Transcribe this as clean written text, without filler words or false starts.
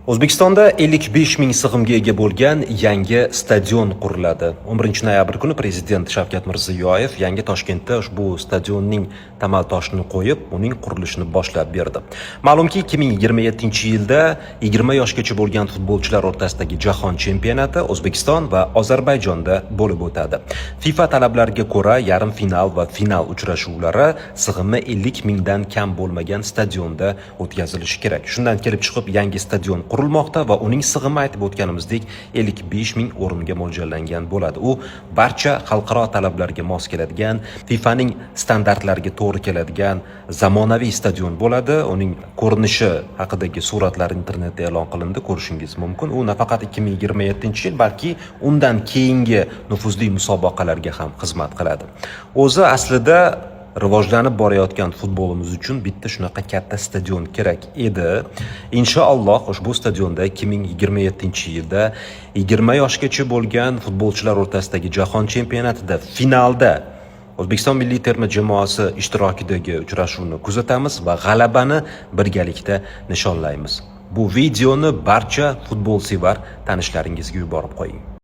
O'zbekistonda 55 ming sig'imga ega bo'lgan yangi stadion quriladi. 11 noyabr kuni Prezident Shavkat Mirziyoyev yangi Toshkentda ushbu stadionning tamal toshini qo'yib, uning qurilishini boshlab berdi. Ma'lumki, 2027-yilda 20 yoshgacha bo'lgan futbolchilar o'rtasidagi jahon chempionati O'zbekiston va Ozarbayjonda bo'lib o'tadi. FIFA talablariga ko'ra, yarim final va final uchrashuvlari sig'imi 50 mingdan kam bo'lmagan stadionda o'tkazilishi kerak. Shundan kelib chiqib, yangi stadion qurilmoqda va uning sig'imi aytib o'tganimizdek 55 ming o'ringa mo'ljallangan bo'ladi. U barcha xalqaro talablarga mos keladigan, FIFAning standartlariga to'g'ri keladigan zamonaviy stadion bo'ladi. Uning ko'rinishi haqidagi suratlar internetda e'lon qilindi, ko'rishingiz mumkin. U nafaqat 2027-yil, balki undan keyingi nufuzli musobaqalarga ham xizmat qiladi. O'zi aslida rivojlanib borayotgan futbolimiz uchun bitta shunaqa katta stadion kerak edi. Inshaalloh ushbu stadionda 2027-yilda 20 yoshgacha bo'lgan futbolchilar o'rtasidagi jahon chempionatida finalda O'zbekiston milliy terma jamoasi ishtirokidagi uchrashuvni kuzatamiz va g'alabani birgalikda nishonlaymiz. Bu videoni barcha futbolsevar tanishlaringizga yuborib qo'ying.